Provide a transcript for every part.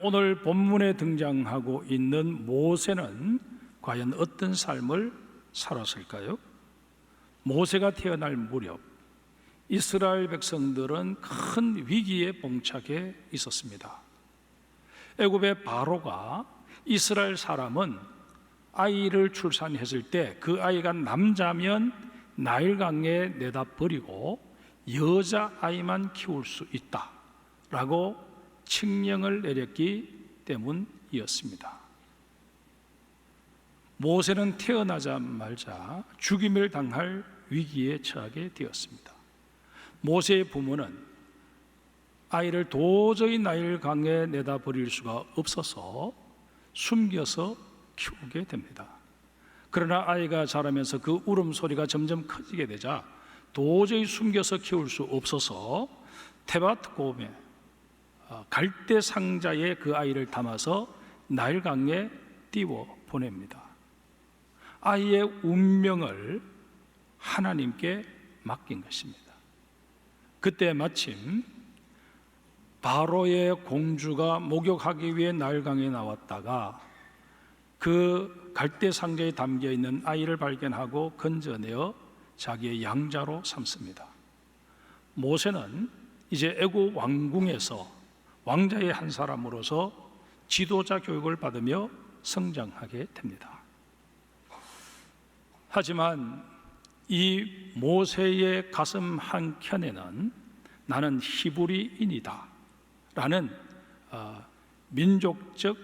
오늘 본문에 등장하고 있는 모세는 과연 어떤 삶을 살았을까요? 모세가 태어날 무렵 이스라엘 백성들은 큰 위기에 봉착해 있었습니다. 애굽의 바로가 이스라엘 사람은 아이를 출산했을 때 그 아이가 남자면 나일강에 내다 버리고 여자아이만 키울 수 있다라고 칙령을 내렸기 때문이었습니다. 모세는 태어나자마자 죽임을 당할 위기에 처하게 되었습니다. 모세의 부모는 아이를 도저히 나일강에 내다 버릴 수가 없어서 숨겨서 키우게 됩니다. 그러나 아이가 자라면서 그 울음소리가 점점 커지게 되자 도저히 숨겨서 키울 수 없어서 테바트곰에 갈대 상자에 그 아이를 담아서 나일강에 띄워 보냅니다. 아이의 운명을 하나님께 맡긴 것입니다. 그때 마침 바로의 공주가 목욕하기 위해 나일강에 나왔다가 그 갈대 상자에 담겨 있는 아이를 발견하고 건져내어 자기의 양자로 삼습니다. 모세는 이제 애굽 왕궁에서 왕자의 한 사람으로서 지도자 교육을 받으며 성장하게 됩니다. 하지만 이 모세의 가슴 한켠에는 나는 히브리인이다 라는 민족적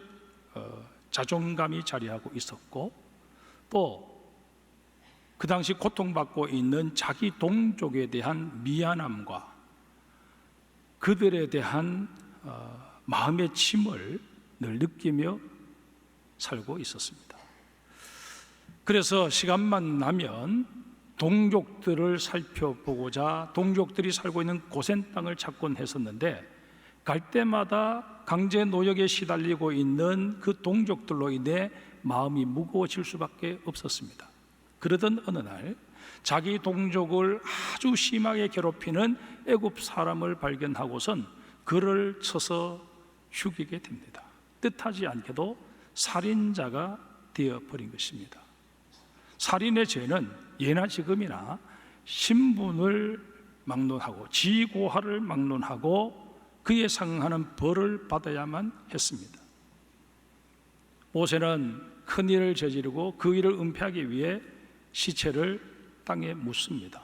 자존감이 자리하고 있었고, 또 그 당시 고통받고 있는 자기 동족에 대한 미안함과 그들에 대한 마음의 짐을 늘 느끼며 살고 있었습니다. 그래서 시간만 나면 동족들을 살펴보고자 동족들이 살고 있는 고센 땅을 찾곤 했었는데, 갈 때마다 강제 노역에 시달리고 있는 그 동족들로 인해 마음이 무거워질 수밖에 없었습니다. 그러던 어느 날 자기 동족을 아주 심하게 괴롭히는 애굽 사람을 발견하고선 그를 쳐서 죽이게 됩니다. 뜻하지 않게도 살인자가 되어버린 것입니다. 살인의 죄는 예나 지금이나 신분을 막론하고 지고하를 막론하고 그에 상응하는 벌을 받아야만 했습니다. 모세는 큰 일을 저지르고 그 일을 은폐하기 위해 시체를 땅에 묻습니다.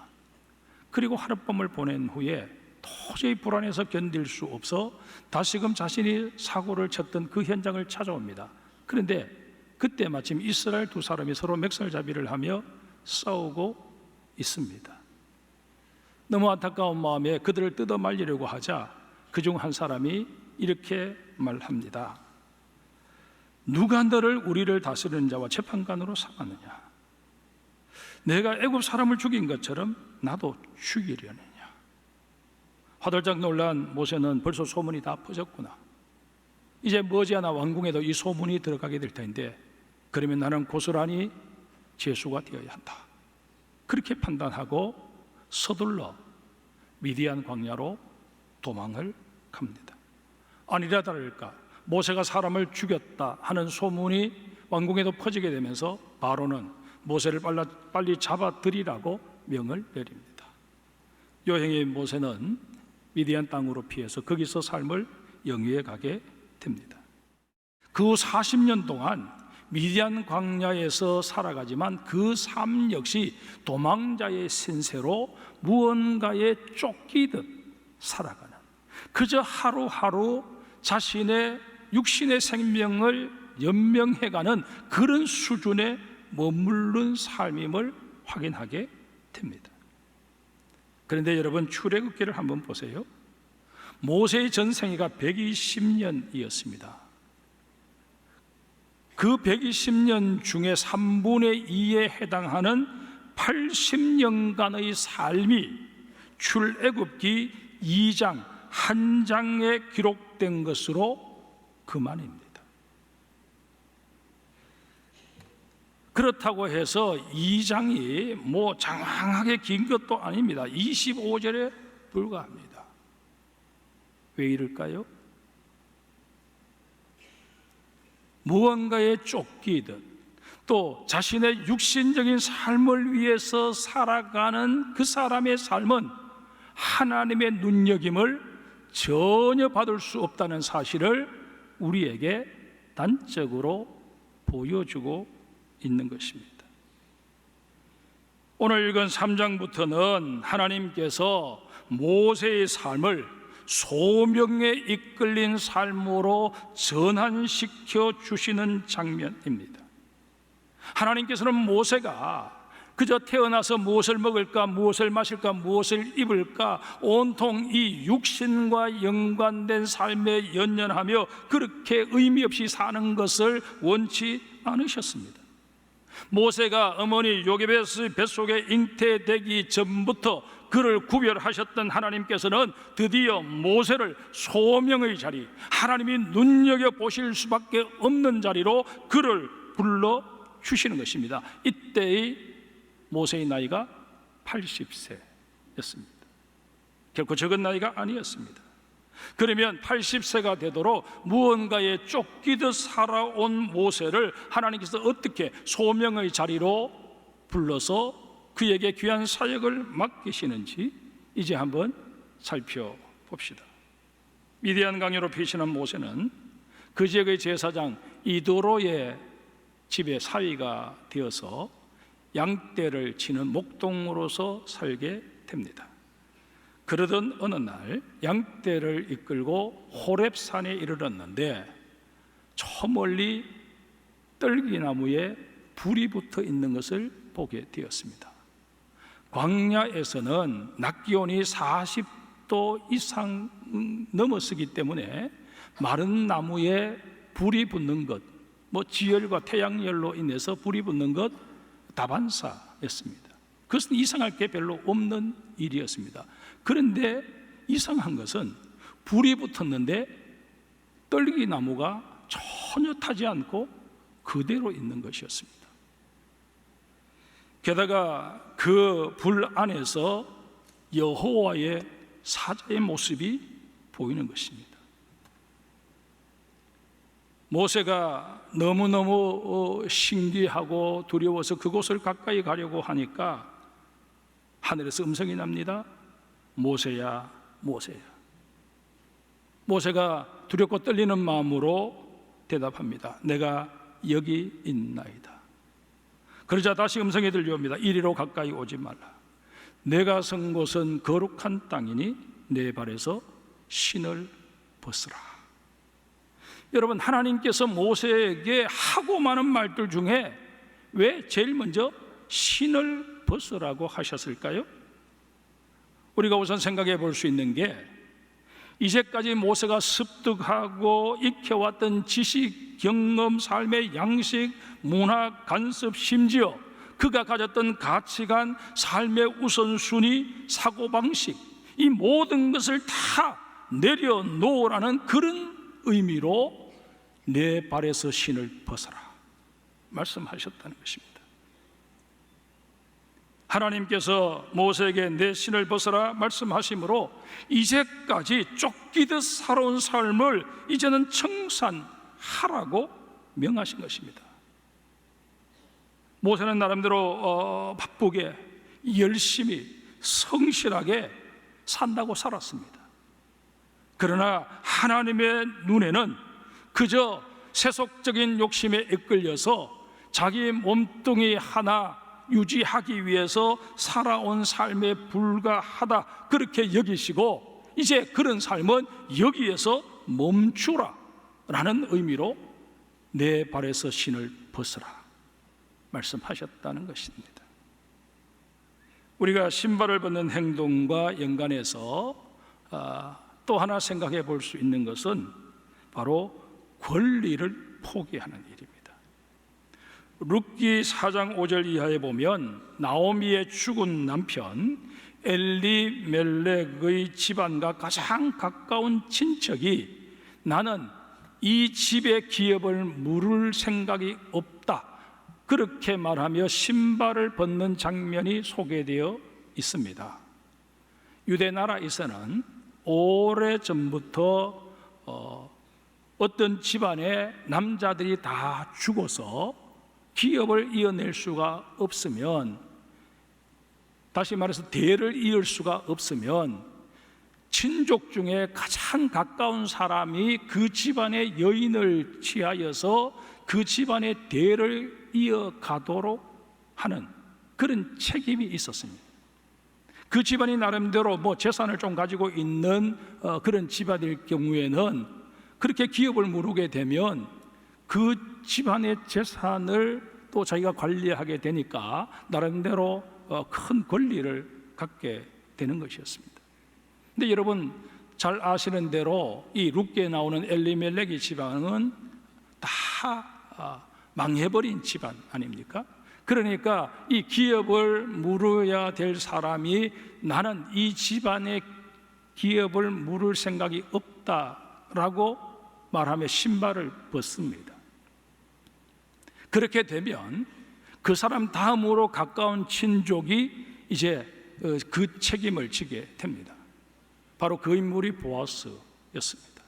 그리고 하룻밤을 보낸 후에 도저히 불안해서 견딜 수 없어 다시금 자신이 사고를 쳤던 그 현장을 찾아옵니다. 그런데 그때 마침 이스라엘 두 사람이 서로 멱살잡이를 하며 싸우고 있습니다. 너무 안타까운 마음에 그들을 뜯어 말리려고 하자 그중 한 사람이 이렇게 말합니다. 누가 너를 우리를 다스리는 자와 재판관으로 삼았느냐? 내가 애굽 사람을 죽인 것처럼 나도 죽이려느냐? 화들짝 놀란 모세는 벌써 소문이 다 퍼졌구나. 이제 머지않아 왕궁에도 이 소문이 들어가게 될 텐데, 그러면 나는 고스란히 죄수가 되어야 한다. 그렇게 판단하고 서둘러 미디안 광야로 도망을 갑니다. 아니라 다를까 모세가 사람을 죽였다 하는 소문이 왕궁에도 퍼지게 되면서 바로는 모세를 빨리 잡아들이라고 명을 내립니다. 여행의 모세는 미디안 땅으로 피해서 거기서 삶을 영위해 가게 됩니다. 그 후 40년 동안 미디안 광야에서 살아가지만 그 삶 역시 도망자의 신세로 무언가에 쫓기듯 살아가는, 그저 하루하루 자신의 육신의 생명을 연명해가는 그런 수준의 머무른 삶임을 확인하게 됩니다. 그런데 여러분, 출애굽기를 한번 보세요. 모세의 전생애가 120년이었습니다. 그 120년 중에 3분의 2에 해당하는 80년간의 삶이 출애굽기 2장 1장에 기록된 것으로 그만입니다. 그렇다고 해서 2장이 뭐 장황하게 긴 것도 아닙니다. 25절에 불과합니다. 왜 이럴까요? 무언가에 쫓기듯 또 자신의 육신적인 삶을 위해서 살아가는 그 사람의 삶은 하나님의 눈여김을 전혀 받을 수 없다는 사실을 우리에게 단적으로 보여주고 있는 것입니다. 오늘 읽은 3장부터는 하나님께서 모세의 삶을 소명에 이끌린 삶으로 전환시켜 주시는 장면입니다. 하나님께서는 모세가 그저 태어나서 무엇을 먹을까, 무엇을 마실까, 무엇을 입을까 온통 이 육신과 연관된 삶에 연연하며 그렇게 의미 없이 사는 것을 원치 않으셨습니다. 모세가 어머니 요게벳의 뱃속에 잉태되기 전부터 그를 구별하셨던 하나님께서는 드디어 모세를 소명의 자리, 하나님이 눈여겨보실 수밖에 없는 자리로 그를 불러주시는 것입니다. 이때의 모세의 나이가 80세였습니다. 결코 적은 나이가 아니었습니다. 그러면 80세가 되도록 무언가에 쫓기듯 살아온 모세를 하나님께서 어떻게 소명의 자리로 불러서 그에게 귀한 사역을 맡기시는지 이제 한번 살펴봅시다. 위대한 강요로 피신한 모세는 그 지역의 제사장 이도로의 집에 사위가 되어서 양떼를 치는 목동으로서 살게 됩니다. 그러던 어느 날 양떼를 이끌고 호렙산에 이르렀는데 저 멀리 떨기나무에 불이 붙어 있는 것을 보게 되었습니다. 광야에서는 낮 기온이 40도 이상 넘었기 때문에 마른 나무에 불이 붙는 것, 지열과 태양열로 인해서 불이 붙는 것 다반사였습니다. 그것은 이상할 게 별로 없는 일이었습니다. 그런데 이상한 것은 불이 붙었는데 떨기나무가 전혀 타지 않고 그대로 있는 것이었습니다. 게다가 그 불 안에서 여호와의 사자의 모습이 보이는 것입니다. 모세가 너무너무 신기하고 두려워서 그곳을 가까이 가려고 하니까 하늘에서 음성이 납니다. 모세야, 모세야. 모세가 두렵고 떨리는 마음으로 대답합니다. 내가 여기 있나이다. 그러자 다시 음성이 들려옵니다. 이리로 가까이 오지 말라. 내가 선 곳은 거룩한 땅이니 내 발에서 신을 벗으라. 여러분, 하나님께서 모세에게 하고 많은 말들 중에 왜 제일 먼저 신을 벗으라고 하셨을까요? 우리가 우선 생각해 볼 수 있는 게 이제까지 모세가 습득하고 익혀왔던 지식, 경험, 삶의 양식, 문화, 간섭, 심지어 그가 가졌던 가치관, 삶의 우선순위, 사고방식, 이 모든 것을 다 내려놓으라는 그런 의미로 내 발에서 신을 벗어라 말씀하셨다는 것입니다. 하나님께서 모세에게 내 신을 벗어라 말씀하심으로 이제까지 쫓기듯 살아온 삶을 이제는 청산하라고 명하신 것입니다. 모세는 나름대로 바쁘게 열심히 성실하게 산다고 살았습니다. 그러나 하나님의 눈에는 그저 세속적인 욕심에 이끌려서 자기 몸뚱이 하나 유지하기 위해서 살아온 삶에 불과하다 그렇게 여기시고 이제 그런 삶은 여기에서 멈추라 라는 의미로 내 발에서 신을 벗으라 말씀하셨다는 것입니다. 우리가 신발을 벗는 행동과 연관해서 또 하나 생각해 볼 수 있는 것은 바로 권리를 포기하는 일입니다. 룻기 4장 5절 이하에 보면 나오미의 죽은 남편 엘리멜렉의 집안과 가장 가까운 친척이 나는 이 집의 기업을 물을 생각이 없다 그렇게 말하며 신발을 벗는 장면이 소개되어 있습니다. 유대 나라에서는 오래전부터 어떤 집안의 남자들이 다 죽어서 기업을 이어낼 수가 없으면, 다시 말해서 대를 이을 수가 없으면 친족 중에 가장 가까운 사람이 그 집안의 여인을 취하여서 그 집안의 대를 이어가도록 하는 그런 책임이 있었습니다. 그 집안이 나름대로 재산을 좀 가지고 있는 그런 집안일 경우에는 그렇게 기업을 무르게 되면 그 집안의 재산을 또 자기가 관리하게 되니까 나름대로 큰 권리를 갖게 되는 것이었습니다. 근데 여러분 잘 아시는 대로 이 룻기에 나오는 엘리멜렉의 집안은 다 망해버린 집안 아닙니까? 그러니까 이 기업을 물어야 될 사람이 나는 이 집안의 기업을 물을 생각이 없다라고 말하며 신발을 벗습니다. 그렇게 되면 그 사람 다음으로 가까운 친족이 이제 그 책임을 지게 됩니다. 바로 그 인물이 보아스였습니다.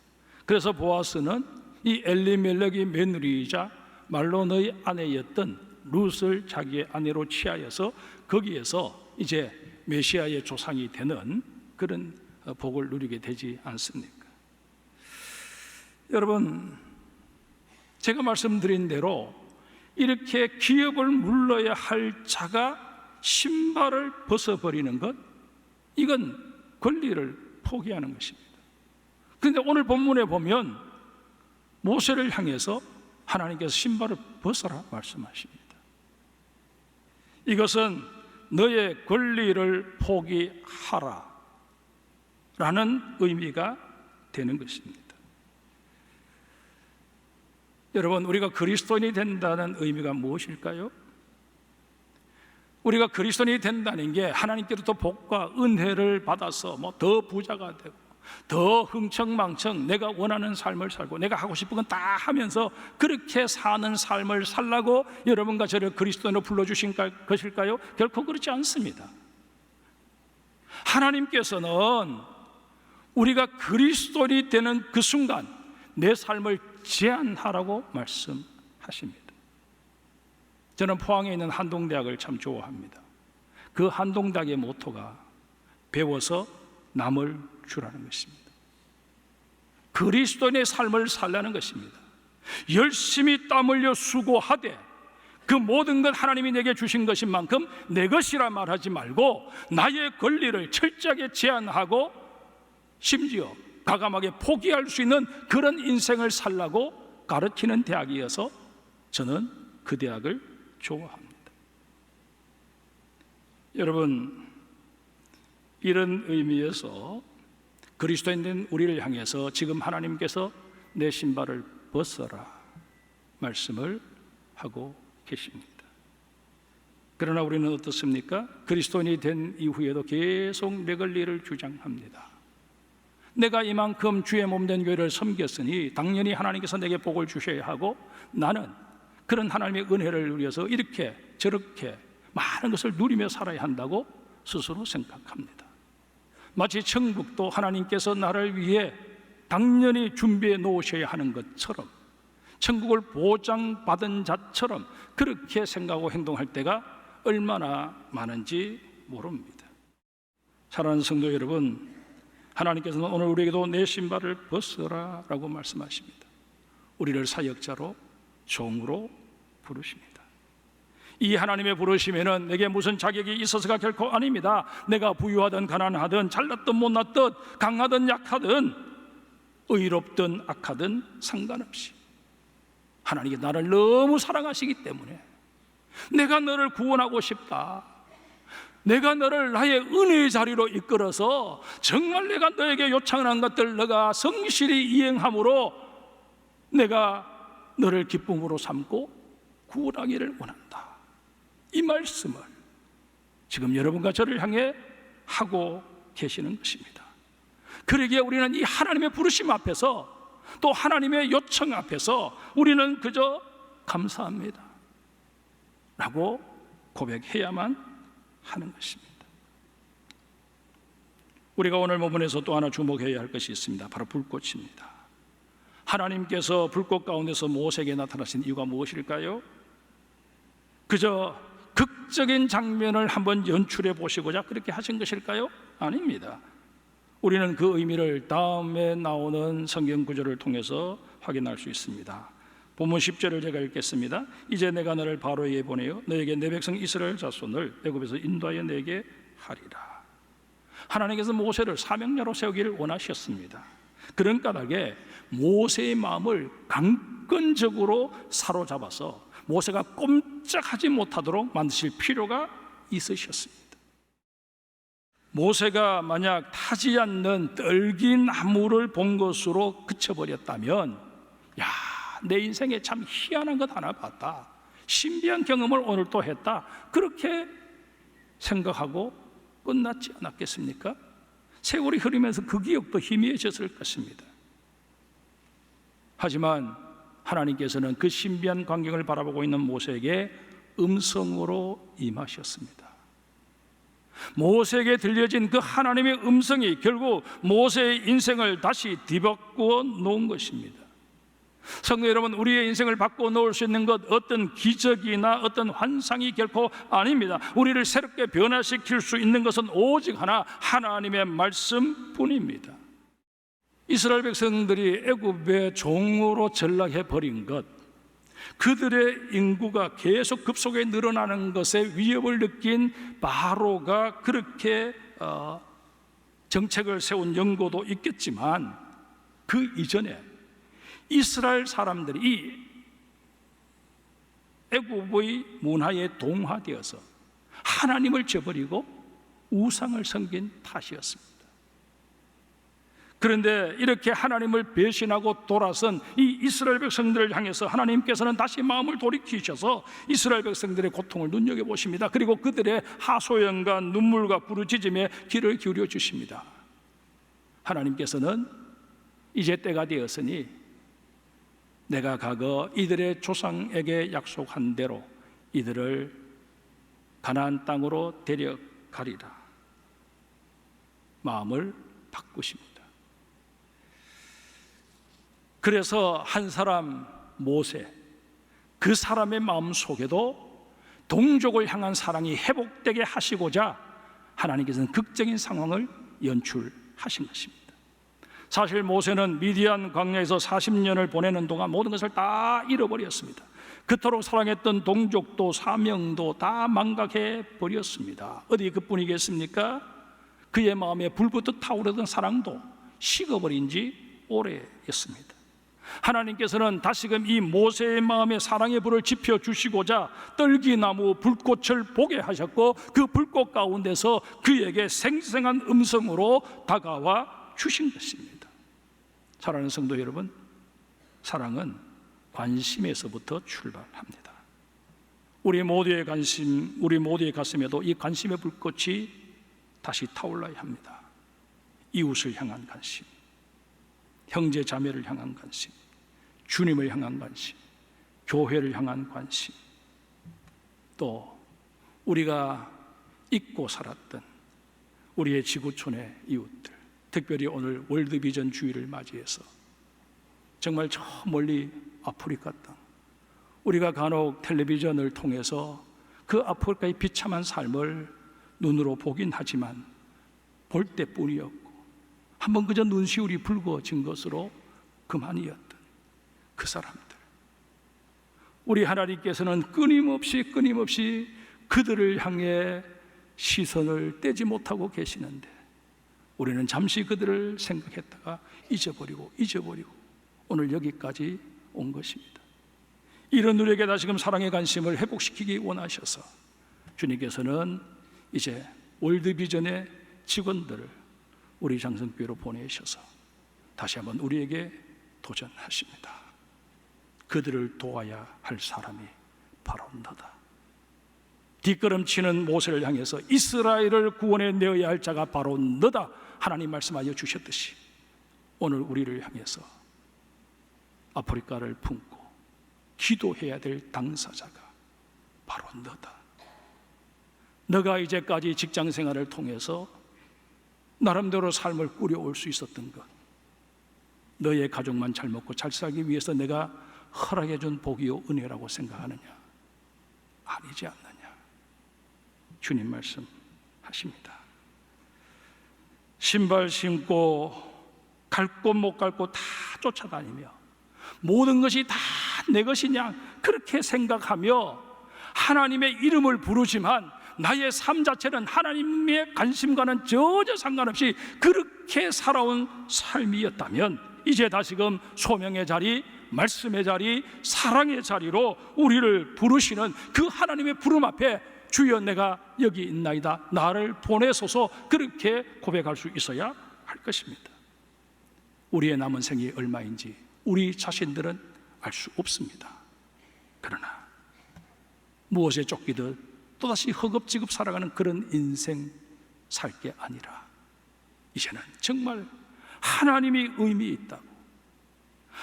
그래서 보아스는 이 엘리멜렉의 며느리이자 말론의 아내였던 룻을 자기의 아내로 취하여서 거기에서 이제 메시아의 조상이 되는 그런 복을 누리게 되지 않습니까? 여러분, 제가 말씀드린 대로 이렇게 기업을 물러야 할 자가 신발을 벗어버리는 것, 이건 권리를 포기하는 것입니다. 그런데 오늘 본문에 보면 모세를 향해서 하나님께서 신발을 벗어라 말씀하십니다. 이것은 너의 권리를 포기하라 라는 의미가 되는 것입니다. 여러분, 우리가 그리스도인이 된다는 의미가 무엇일까요? 우리가 그리스도인이 된다는 게 하나님께로부터 복과 은혜를 받아서 더 부자가 되고 더 흥청망청 내가 원하는 삶을 살고 내가 하고 싶은 건 다 하면서 그렇게 사는 삶을 살라고 여러분과 저를 그리스도인으로 불러주신 것일까요? 결코 그렇지 않습니다. 하나님께서는 우리가 그리스도인이 되는 그 순간 내 삶을 제한하라고 말씀하십니다. 저는 포항에 있는 한동대학을 참 좋아합니다. 그 한동대학의 모토가 배워서 남을 주라는 것입니다. 그리스도인의 삶을 살라는 것입니다. 열심히 땀 흘려 수고하되 그 모든 것 하나님이 내게 주신 것인 만큼 내 것이라 말하지 말고 나의 권리를 철저하게 제한하고 심지어 과감하게 포기할 수 있는 그런 인생을 살라고 가르치는 대학이어서 저는 그 대학을 좋아합니다. 여러분, 이런 의미에서 그리스도인 된 우리를 향해서 지금 하나님께서 내 신발을 벗어라 말씀을 하고 계십니다. 그러나 우리는 어떻습니까? 그리스도인이 된 이후에도 계속 내 권리를 주장합니다. 내가 이만큼 주의 몸된 교회를 섬겼으니 당연히 하나님께서 내게 복을 주셔야 하고 나는 그런 하나님의 은혜를 누려서 이렇게 저렇게 많은 것을 누리며 살아야 한다고 스스로 생각합니다. 마치 천국도 하나님께서 나를 위해 당연히 준비해 놓으셔야 하는 것처럼 천국을 보장받은 자처럼 그렇게 생각하고 행동할 때가 얼마나 많은지 모릅니다. 사랑하는 성도 여러분, 하나님께서는 오늘 우리에게도 내 신발을 벗어라 라고 말씀하십니다. 우리를 사역자로 종으로 부르십니다. 이 하나님의 부르심에는 내게 무슨 자격이 있어서가 결코 아닙니다. 내가 부유하든 가난하든 잘났든 못났든 강하든 약하든 의롭든 악하든 상관없이 하나님께 나를 너무 사랑하시기 때문에 내가 너를 구원하고 싶다. 내가 너를 나의 은혜의 자리로 이끌어서 정말 내가 너에게 요청한 것들 너가 성실히 이행함으로 내가 너를 기쁨으로 삼고 구원하기를 원한다. 이 말씀을 지금 여러분과 저를 향해 하고 계시는 것입니다. 그러기에 우리는 이 하나님의 부르심 앞에서 또 하나님의 요청 앞에서 우리는 그저 감사합니다 라고 고백해야만 하는 것입니다. 우리가 오늘 본문에서 또 하나 주목해야 할 것이 있습니다. 바로 불꽃입니다. 하나님께서 불꽃 가운데서 모세에게 나타나신 이유가 무엇일까요? 그저 극적인 장면을 한번 연출해 보시고자 그렇게 하신 것일까요? 아닙니다. 우리는 그 의미를 다음에 나오는 성경 구절을 통해서 확인할 수 있습니다. 본문 10절을 제가 읽겠습니다. 이제 내가 너를 바로에게 보내어 너에게 내 백성 이스라엘 자손을 애굽에서 인도하여 내게 하리라. 하나님께서 모세를 사명자로 세우기를 원하셨습니다. 그런 까닭에 모세의 마음을 강건적으로 사로잡아서 모세가 꼼짝하지 못하도록 만드실 필요가 있으셨습니다. 모세가 만약 타지 않는 떨긴 나무를 본 것으로 그쳐버렸다면, 야, 내 인생에 참 희한한 것 하나 봤다, 신비한 경험을 오늘 또 했다, 그렇게 생각하고 끝났지 않았겠습니까? 세월이 흐르면서 그 기억도 희미해졌을 것입니다. 하지만 하나님께서는 그 신비한 광경을 바라보고 있는 모세에게 음성으로 임하셨습니다. 모세에게 들려진 그 하나님의 음성이 결국 모세의 인생을 다시 뒤바꾸어 놓은 것입니다. 성도 여러분, 우리의 인생을 바꾸어 놓을 수 있는 것 어떤 기적이나 어떤 환상이 결코 아닙니다. 우리를 새롭게 변화시킬 수 있는 것은 오직 하나, 하나님의 말씀뿐입니다. 이스라엘 백성들이 애굽의 종으로 전락해 버린 것, 그들의 인구가 계속 급속에 늘어나는 것에 위협을 느낀 바로가 그렇게 정책을 세운 연고도 있겠지만, 그 이전에 이스라엘 사람들이 이 애굽의 문화에 동화되어서 하나님을 저버리고 우상을 섬긴 탓이었습니다. 그런데 이렇게 하나님을 배신하고 돌아선 이 이스라엘 백성들을 향해서 하나님께서는 다시 마음을 돌이키셔서 이스라엘 백성들의 고통을 눈여겨보십니다. 그리고 그들의 하소연과 눈물과 부르짖음에 귀를 기울여 주십니다. 하나님께서는 이제 때가 되었으니 내가 과거 이들의 조상에게 약속한 대로 이들을 가나안 땅으로 데려가리라. 마음을 바꾸십니다. 그래서 한 사람 모세, 그 사람의 마음 속에도 동족을 향한 사랑이 회복되게 하시고자 하나님께서는 극적인 상황을 연출하신 것입니다. 사실 모세는 미디안 광야에서 40년을 보내는 동안 모든 것을 다 잃어버렸습니다. 그토록 사랑했던 동족도 사명도 다 망각해 버렸습니다. 어디 그뿐이겠습니까? 그의 마음에 불붙어 타오르던 사랑도 식어버린 지 오래였습니다. 하나님께서는 다시금 이 모세의 마음에 사랑의 불을 지펴주시고자 떨기나무 불꽃을 보게 하셨고, 그 불꽃 가운데서 그에게 생생한 음성으로 다가와 주신 것입니다. 사랑하는 성도 여러분, 사랑은 관심에서부터 출발합니다. 우리 모두의 관심, 우리 모두의 가슴에도 이 관심의 불꽃이 다시 타올라야 합니다. 이웃을 향한 관심, 형제 자매를 향한 관심, 주님을 향한 관심, 교회를 향한 관심, 또 우리가 잊고 살았던 우리의 지구촌의 이웃들, 특별히 오늘 월드비전 주일을 맞이해서 정말 저 멀리 아프리카 땅, 우리가 간혹 텔레비전을 통해서 그 아프리카의 비참한 삶을 눈으로 보긴 하지만 볼 때뿐이었고 한번 그저 눈시울이 붉어진 것으로 그만이었던 그 사람들, 우리 하나님께서는 끊임없이 그들을 향해 시선을 떼지 못하고 계시는데 우리는 잠시 그들을 생각했다가 잊어버리고 오늘 여기까지 온 것입니다. 이런 우리에게 다시금 사랑의 관심을 회복시키기 원하셔서 주님께서는 이제 월드비전의 직원들을 우리 장성교회로 보내셔서 다시 한번 우리에게 도전하십니다. 그들을 도와야 할 사람이 바로 너다. 뒷걸음치는 모세를 향해서 이스라엘을 구원해 내어야 할 자가 바로 너다, 하나님 말씀하여 주셨듯이 오늘 우리를 향해서 아프리카를 품고 기도해야 될 당사자가 바로 너다. 너가 이제까지 직장 생활을 통해서 나름대로 삶을 꾸려올 수 있었던 것, 너의 가족만 잘 먹고 잘 살기 위해서 내가 허락해 준 복이요 은혜라고 생각하느냐? 아니지 않느냐? 주님 말씀하십니다. 신발 신고 갈 곳 못 갈 곳 다 쫓아다니며 모든 것이 다 내 것이냐 그렇게 생각하며 하나님의 이름을 부르지만 나의 삶 자체는 하나님의 관심과는 전혀 상관없이 그렇게 살아온 삶이었다면 이제 다시금 소명의 자리, 말씀의 자리, 사랑의 자리로 우리를 부르시는 그 하나님의 부름 앞에 주여 내가 여기 있나이다, 나를 보내소서, 그렇게 고백할 수 있어야 할 것입니다. 우리의 남은 생이 얼마인지 우리 자신들은 알 수 없습니다. 그러나 무엇에 쫓기듯 또다시 허겁지겁 살아가는 그런 인생 살 게 아니라 이제는 정말 하나님이 의미 있다고,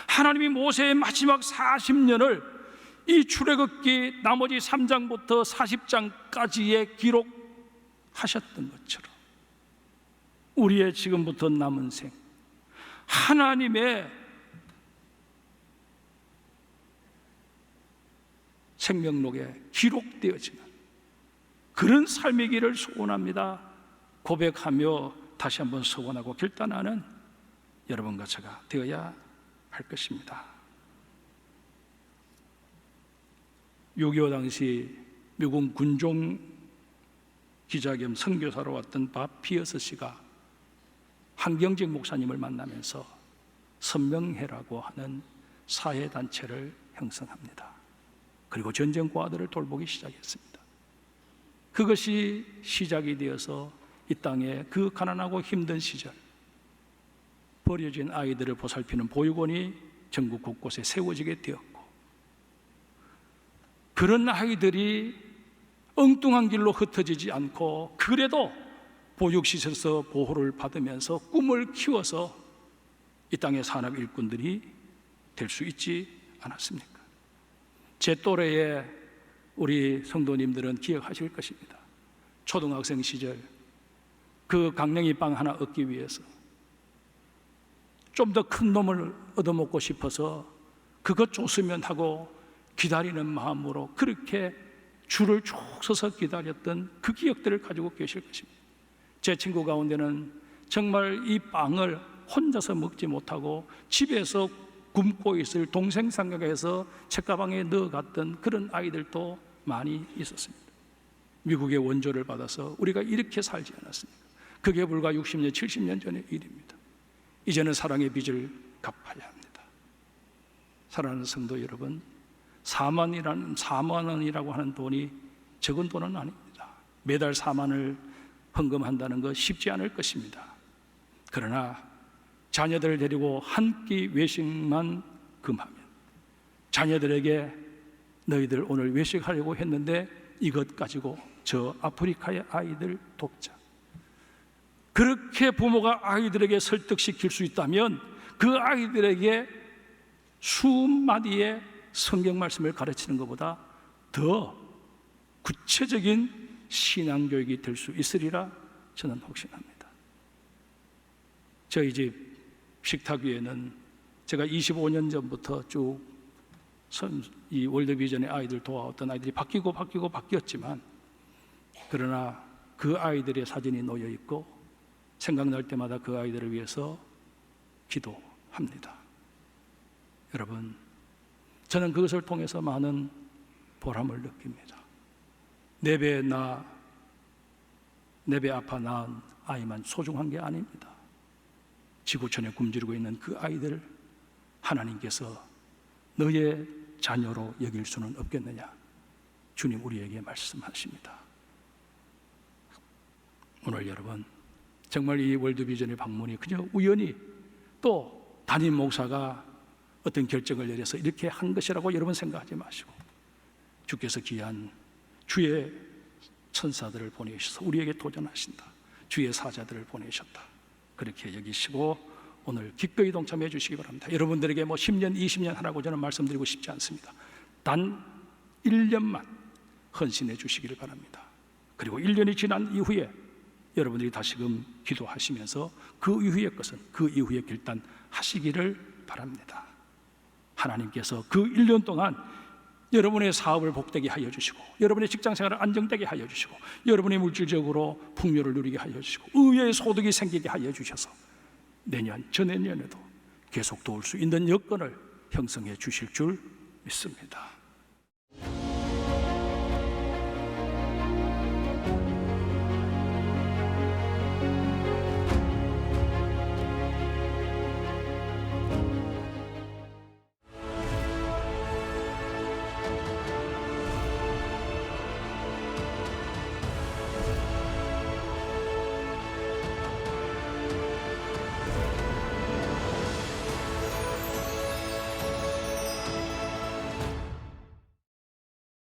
하나님이 모세의 마지막 40년을 이 출애굽기 나머지 3장부터 40장까지에 기록하셨던 것처럼 우리의 지금부터 남은 생 하나님의 생명록에 기록되어지는 그런 삶이기를 소원합니다. 고백하며 다시 한번 소원하고 결단하는 여러분과 제가 되어야 할 것입니다. 6.25 당시 미국 군종 기자 겸 선교사로 왔던 밥 피어스 씨가 한경직 목사님을 만나면서 선명회라고 하는 사회단체를 형성합니다. 그리고 전쟁고아들을 돌보기 시작했습니다. 그것이 시작이 되어서 이 땅에 그 가난하고 힘든 시절 버려진 아이들을 보살피는 보육원이 전국 곳곳에 세워지게 되었고, 그런 아이들이 엉뚱한 길로 흩어지지 않고 그래도 보육시설에서 보호를 받으면서 꿈을 키워서 이 땅의 산업 일꾼들이 될 수 있지 않았습니까? 제 또래의 우리 성도님들은 기억하실 것입니다. 초등학생 시절 그 강냉이 빵 하나 얻기 위해서 좀 더 큰 놈을 얻어먹고 싶어서 그것 줬으면 하고 기다리는 마음으로 그렇게 줄을 쭉 서서 기다렸던 그 기억들을 가지고 계실 것입니다. 제 친구 가운데는 정말 이 빵을 혼자서 먹지 못하고 집에서 굶고 있을 동생 생각해서 책가방에 넣어갔던 그런 아이들도 많이 있었습니다. 미국의 원조를 받아서 우리가 이렇게 살지 않았습니까? 그게 불과 60년, 70년 전의 일입니다. 이제는 사랑의 빚을 갚아야 합니다. 사랑하는 성도 여러분, 4만 원이라고 하는 돈이 적은 돈은 아닙니다. 매달 4만을 헌금한다는 것 쉽지 않을 것입니다. 그러나 자녀들을 데리고 한 끼 외식만 금하면, 자녀들에게 너희들 오늘 외식하려고 했는데 이것 가지고 저 아프리카의 아이들 돕자, 그렇게 부모가 아이들에게 설득시킬 수 있다면 그 아이들에게 수마디의 성경 말씀을 가르치는 것보다 더 구체적인 신앙교육이 될 수 있으리라 저는 확신합니다. 저희 집 식탁 위에는 제가 25년 전부터 쭉 이 월드비전의 아이들 도와왔던 아이들이 바뀌었지만, 그러나 그 아이들의 사진이 놓여 있고 생각날 때마다 그 아이들을 위해서 기도합니다. 여러분, 저는 그것을 통해서 많은 보람을 느낍니다. 내 배 아파 낳은 아이만 소중한 게 아닙니다. 지구촌에 굶주리고 있는 그 아이들 하나님께서 너의 자녀로 여길 수는 없겠느냐, 주님 우리에게 말씀하십니다. 오늘 여러분, 정말 이 월드비전의 방문이 그저 우연히 또 담임 목사가 어떤 결정을 내려서 이렇게 한 것이라고 여러분 생각하지 마시고, 주께서 귀한 주의 천사들을 보내셔서 우리에게 도전하신다, 주의 사자들을 보내셨다, 그렇게 여기시고 오늘 기꺼이 동참해 주시기 바랍니다. 여러분들에게 10년, 20년 하라고 저는 말씀드리고 싶지 않습니다. 단 1년만 헌신해 주시기를 바랍니다. 그리고 1년이 지난 이후에 여러분들이 다시금 기도하시면서 그 이후의 것은 그 이후의 결단 하시기를 바랍니다. 하나님께서 그 1년 동안 여러분의 사업을 복되게 하여 주시고, 여러분의 직장생활을 안정되게 하여 주시고, 여러분의 물질적으로 풍요를 누리게 하여 주시고, 의외의 소득이 생기게 하여 주셔서 내년, 저내년에도 계속 도울 수 있는 여건을 형성해 주실 줄 믿습니다.